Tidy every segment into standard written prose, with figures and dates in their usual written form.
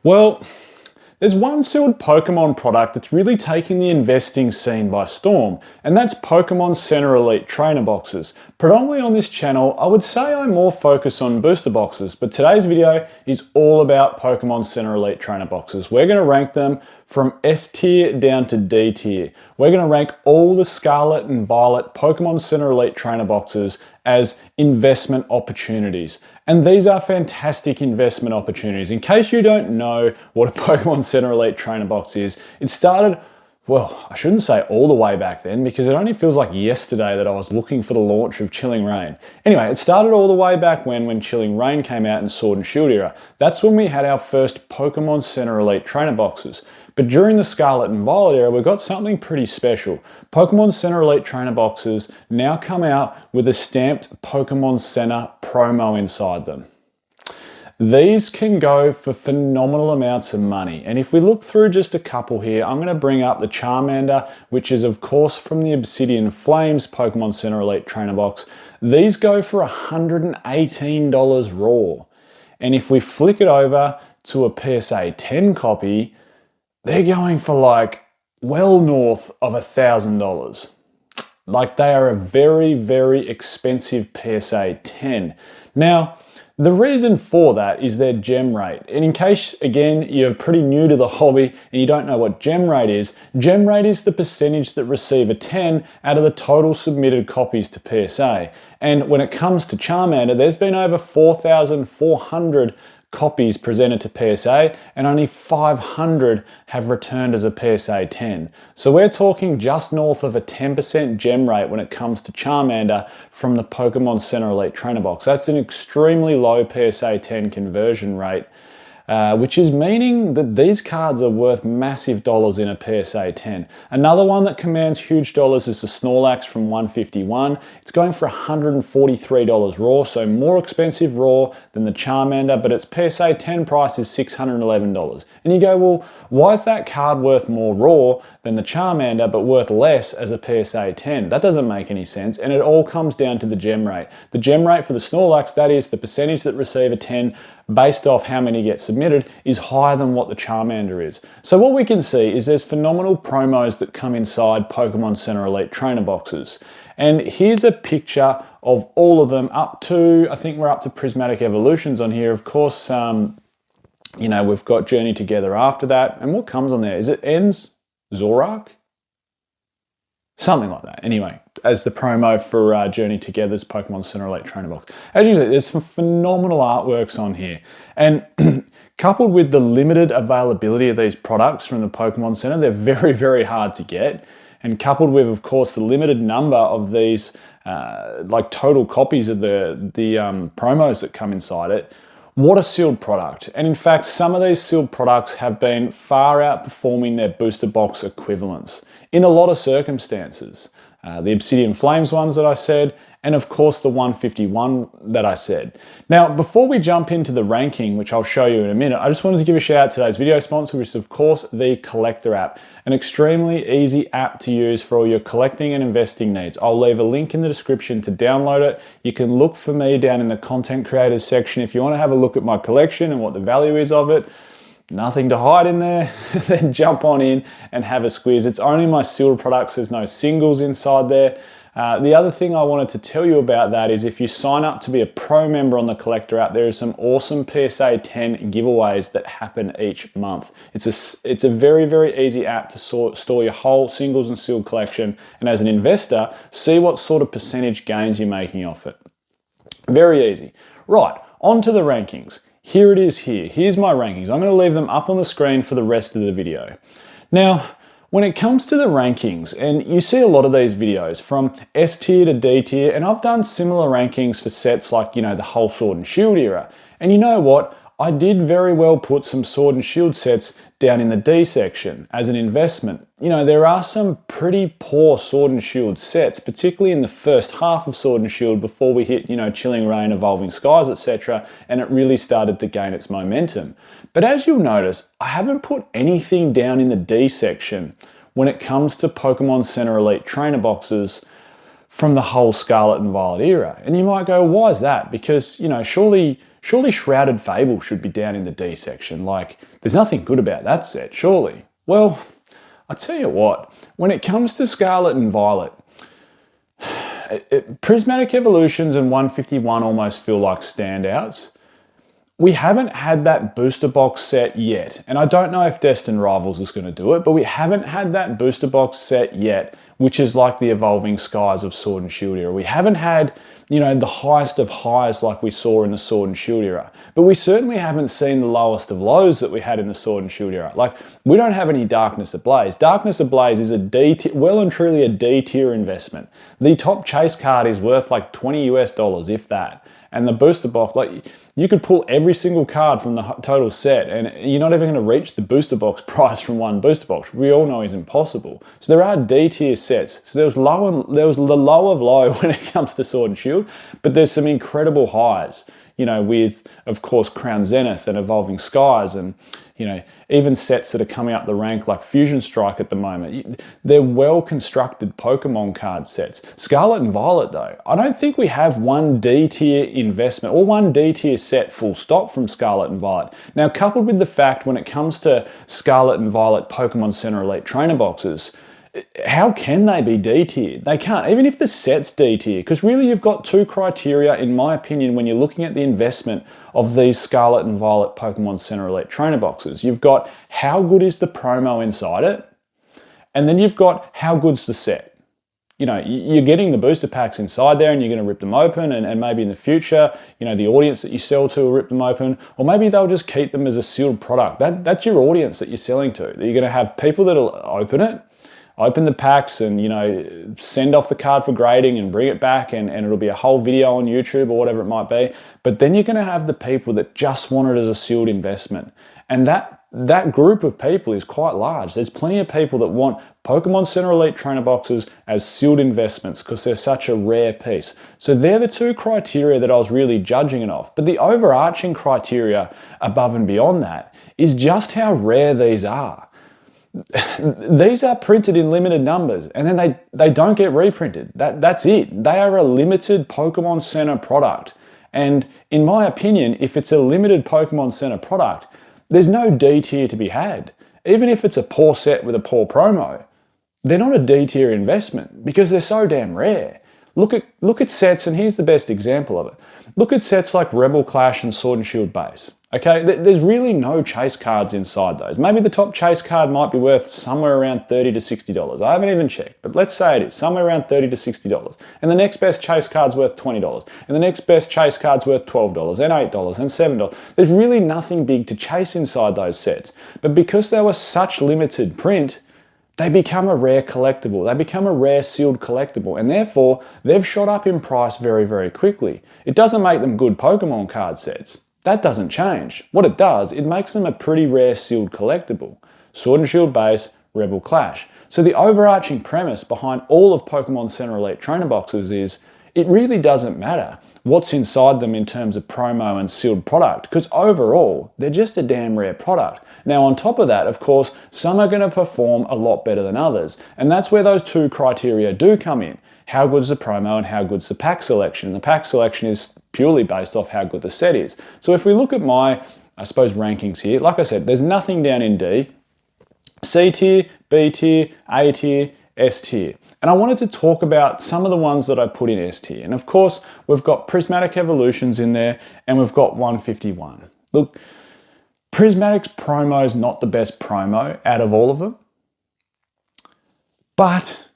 Well, there's one sealed Pokemon product that's really taking the investing scene by storm, and that's Pokemon Center Elite Trainer Boxes. Predominantly on this channel, I would say I more focus on booster boxes, but today's video is all about Pokemon Center Elite Trainer Boxes. We're going to rank them from S tier down to D tier. We're going to rank all the Scarlet and Violet Pokemon Center Elite Trainer Boxes as investment opportunities. And these are fantastic investment opportunities. In case you don't know what a Pokemon Center Elite Trainer Box is, it started, well, I shouldn't say all the way back then because it only feels like yesterday that I was looking for the launch of Chilling Reign. Anyway, it started all the way back when Chilling Reign came out in Sword and Shield era. That's when we had our first Pokemon Center Elite Trainer Boxes. But during the Scarlet and Violet era, we've got something pretty special. Pokemon Center Elite Trainer Boxes now come out with a stamped Pokemon Center promo inside them. These can go for phenomenal amounts of money. And if we look through just a couple here, I'm going to bring up the Charmander, which is of course from the Obsidian Flames Pokemon Center Elite Trainer Box. These go for $118 raw. And if we flick it over to a PSA 10 copy, they're going for like well north of $1,000. Like they are a very, very expensive PSA 10. Now, the reason for that is their gem rate. And in case, again, you're pretty new to the hobby and you don't know what gem rate is the percentage that receive a 10 out of the total submitted copies to PSA. And when it comes to Charmander, there's been over 4,400 copies presented to PSA and only 500 have returned as a PSA 10. So we're talking just north of a 10% gem rate when it comes to Charmander from the Pokemon Center Elite Trainer Box. That's an extremely low PSA 10 conversion rate, which is meaning that these cards are worth massive dollars in a PSA 10. Another one that commands huge dollars is the Snorlax from 151. It's going for $143 raw, so more expensive raw than the Charmander, but its PSA 10 price is $611. And you go, well, why is that card worth more raw than the Charmander, but worth less as a PSA 10? That doesn't make any sense, and it all comes down to the gem rate. The gem rate for the Snorlax, that is the percentage that receive a 10 based off how many get submitted, is higher than what the Charmander is. So what we can see is there's phenomenal promos that come inside Pokemon Center Elite Trainer Boxes. And here's a picture of all of them up to, I think we're up to Prismatic Evolutions on here. Of course, you know, we've got Journey Together after that. And what comes on there? Is it Ends Zorak? Something like that. Anyway, as the promo for Journey Together's Pokemon Center Elite Trainer Box. As you can see, there's some phenomenal artworks on here. And coupled with the limited availability of these products from the Pokemon Center, they're very, very hard to get. And coupled with, of course, the limited number of these like total copies of the promos that come inside it, what a sealed product. And in fact, some of these sealed products have been far outperforming their booster box equivalents in a lot of circumstances. The Obsidian Flames ones that I said, and of course the 151 that I said. Now, before we jump into the ranking, which I'll show you in a minute, I just wanted to give a shout out to today's video sponsor, which is of course the Collector app, an extremely easy app to use for all your collecting and investing needs. I'll leave a link in the description to download it. You can look for me down in the content creators section if you want to have a look at my collection and what the value is of it. Nothing to hide in there, then jump on in and have a squeeze. It's only my sealed products, there's no singles inside there. The other thing I wanted to tell you about that is if you sign up to be a pro member on the Collector app, there are some awesome PSA 10 giveaways that happen each month. It's a very, very easy app to store your whole singles and sealed collection, and as an investor, see what sort of percentage gains you're making off it. Very easy. Right, on to the rankings. Here it is here. Here's my rankings. I'm going to leave them up on the screen for the rest of the video. Now, when it comes to the rankings, and you see a lot of these videos from S tier to D tier, and I've done similar rankings for sets like, you know, the whole Sword and Shield era. And you know what? I did very well put some Sword and Shield sets down in the D section as an investment. You know, there are some pretty poor Sword and Shield sets, particularly in the first half of Sword and Shield before we hit, you know, Chilling Reign, Evolving Skies, etc., and it really started to gain its momentum. But as you'll notice, I haven't put anything down in the D section when it comes to Pokemon Center Elite Trainer Boxes from the whole Scarlet and Violet era. And you might go, why is that? Because, you know, surely Surely Shrouded Fable should be down in the D section. Like, there's nothing good about that set, surely. Well, I tell you what, when it comes to Scarlet and Violet, Prismatic Evolutions and 151 almost feel like standouts. We haven't had that booster box set yet, and I don't know if Destined Rivals is going to do it, but we haven't had that booster box set yet, which is like the Evolving Skies of Sword and Shield era. We haven't had, the highest of highs like we saw in the Sword and Shield era, but we certainly haven't seen the lowest of lows that we had in the Sword and Shield era. Like, we don't have any Darkness Ablaze. Darkness Ablaze is a D tier, well and truly a D tier investment. The top chase card is worth like $20 US, if that. And the booster box, like, you could pull every single card from the total set and you're not even going to reach the booster box price from one booster box. We all know is impossible. So there are D tier sets. So there was the low of low when it comes to Sword and Shield, but there's some incredible highs, with, of course, Crown Zenith and Evolving Skies and, even sets that are coming up the rank like Fusion Strike at the moment. They're well-constructed Pokemon card sets. Scarlet and Violet, though, I don't think we have one D-tier investment or one D-tier set full stop from Scarlet and Violet. Now, coupled with the fact when it comes to Scarlet and Violet Pokemon Center Elite Trainer boxes, how can they be D-tier? They can't, even if the set's D-tier, because really you've got two criteria, in my opinion, when you're looking at the investment of these Scarlet and Violet Pokemon Center Elite Trainer boxes. You've got how good is the promo inside it, and then you've got how good's the set. You're getting the booster packs inside there and you're going to rip them open, and maybe in the future, the audience that you sell to will rip them open, or maybe they'll just keep them as a sealed product. That's your audience that you're selling to. You're going to have people that'll open the packs and, send off the card for grading and bring it back and it'll be a whole video on YouTube or whatever it might be. But then you're going to have the people that just want it as a sealed investment. And that group of people is quite large. There's plenty of people that want Pokemon Center Elite Trainer boxes as sealed investments because they're such a rare piece. So they're the two criteria that I was really judging it off. But the overarching criteria above and beyond that is just how rare these are. These are printed in limited numbers and then they don't get reprinted. That's it. They are a limited Pokemon Center product. And in my opinion, if it's a limited Pokemon Center product, there's no D tier to be had. Even if it's a poor set with a poor promo, they're not a D tier investment because they're so damn rare. Look at sets, and here's the best example of it. Look at sets like Rebel Clash and Sword and Shield base. Okay, there's really no chase cards inside those. Maybe the top chase card might be worth somewhere around $30 to $60. I haven't even checked, but let's say it is somewhere around $30 to $60. And the next best chase card's worth $20. And the next best chase card's worth $12 and $8 and $7. There's really nothing big to chase inside those sets. But because they were such limited print, they become a rare collectible. They become a rare sealed collectible, and therefore they've shot up in price very, very quickly. It doesn't make them good Pokemon card sets. That doesn't change. What it does, it makes them a pretty rare sealed collectible. Sword and Shield base, Rebel Clash. So the overarching premise behind all of Pokemon Center Elite Trainer boxes is it really doesn't matter what's inside them in terms of promo and sealed product, because overall, they're just a damn rare product. Now, on top of that, of course, some are going to perform a lot better than others, and that's where those two criteria do come in. How good's the promo and how good's the pack selection? And the pack selection is purely based off how good the set is. So if we look at my, rankings here, like I said, there's nothing down in D. C tier, B tier, A tier, S tier. And I wanted to talk about some of the ones that I put in S tier. And of course, we've got Prismatic Evolutions in there and we've got 151. Look, Prismatic's promo is not the best promo out of all of them, but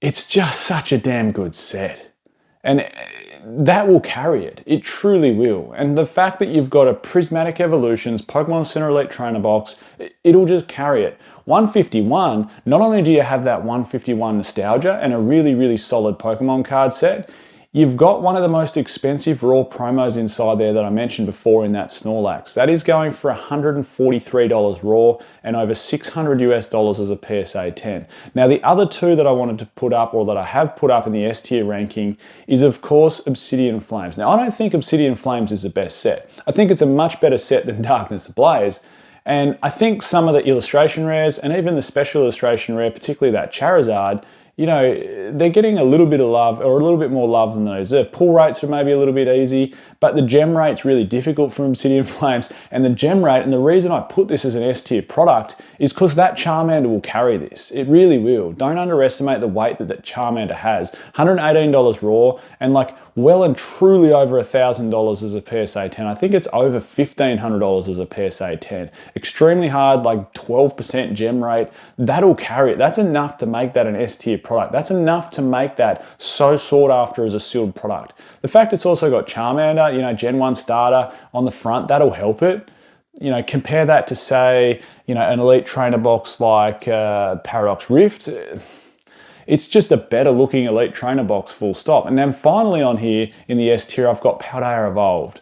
it's just such a damn good set. And that will carry it. It truly will. And the fact that you've got a Prismatic Evolutions Pokemon Center Elite Trainer box, it'll just carry it. 151, not only do you have that 151 nostalgia and a really, really solid Pokemon card set, you've got one of the most expensive raw promos inside there that I mentioned before in that Snorlax. That is going for $143 raw and over $600 US as a PSA 10. Now, the other two that I wanted to put up, or that I have put up in the S tier ranking, is of course Obsidian Flames. Now, I don't think Obsidian Flames is the best set. I think it's a much better set than Darkness Ablaze. And I think some of the illustration rares and even the special illustration rare, particularly that Charizard, you know, they're getting a little bit of love, or a little bit more love than they deserve. Pull rates are maybe a little bit easy, but the gem rate's really difficult for Obsidian Flames. And the gem rate, and the reason I put this as an S tier product is because that Charmander will carry this. It really will. Don't underestimate the weight that that Charmander has. $118 raw, and like well and truly over $1,000 as a PSA 10. I think it's over $1,500 as a PSA 10. Extremely hard, like 12% gem rate. That'll carry it. That's enough to make that an S tier product. That's enough to make that so sought after as a sealed product. The fact it's also got Charmander, you know, Gen 1 starter on the front, that'll help it. You know, compare that to, say, you know, an Elite Trainer box like Paradox Rift. It's just a better looking Elite Trainer box, full stop. And then finally on here in the S tier, I've got Paldea Evolved.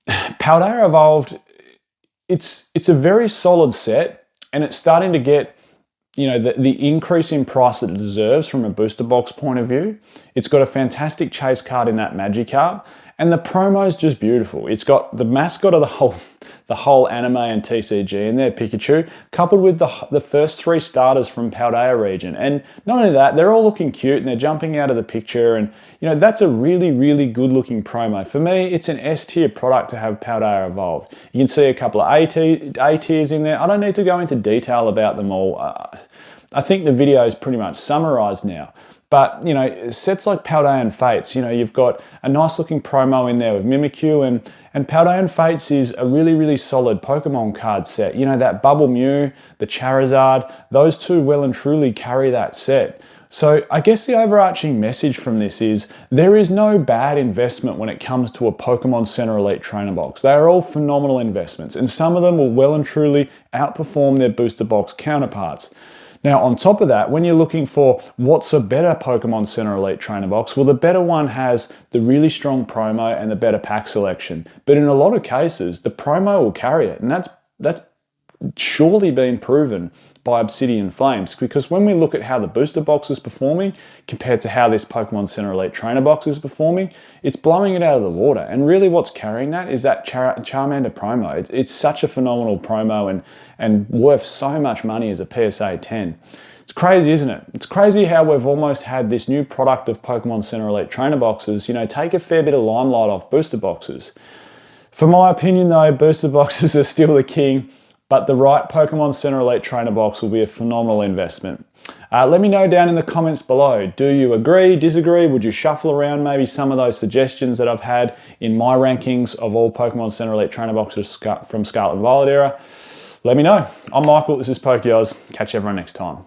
Paldea Evolved, it's a very solid set, and it's starting to get, you know, the increase in price that it deserves from a booster box point of view. It's got a fantastic chase card in that Magikarp, and the promo is just beautiful. It's got the mascot of the whole anime and TCG in there, Pikachu, coupled with the first 3 starters from Paldea region. And not only that, they're all looking cute and they're jumping out of the picture, and you know, that's a really, really good looking promo. For me, it's an S tier product to have Paldea Evolved. You can see a couple of A tiers in there. I don't need to go into detail about them all. I think the video is pretty much summarized now. But, you know, sets like Paldean Fates, you know, you've got a nice looking promo in there with Mimikyu, and Paldean Fates is a really, really solid Pokemon card set. You know, that Bubble Mew, the Charizard, those two well and truly carry that set. So I guess the overarching message from this is there is no bad investment when it comes to a Pokemon Center Elite Trainer box. They are all phenomenal investments, and some of them will well and truly outperform their booster box counterparts. Now, on top of that, when you're looking for what's a better Pokemon Center Elite Trainer box, well, the better one has the really strong promo and the better pack selection. But in a lot of cases, the promo will carry it, and that's surely been proven by Obsidian Flames, because when we look at how the booster box is performing compared to how this Pokemon Center Elite Trainer box is performing, it's blowing it out of the water. And really what's carrying that is that Charmander promo. It's such a phenomenal promo and worth so much money as a PSA 10. It's crazy, isn't it? It's crazy how we've almost had this new product of Pokemon Center Elite Trainer boxes, you know, take a fair bit of limelight off booster boxes. For my opinion though, booster boxes are still the king, but the right Pokemon Center Elite Trainer box will be a phenomenal investment. Let me know down in the comments below. Do you agree, disagree? Would you shuffle around maybe some of those suggestions that I've had in my rankings of all Pokemon Center Elite Trainer boxes from Scarlet Violet era? Let me know. I'm Michael, this is PokeOz. Catch everyone next time.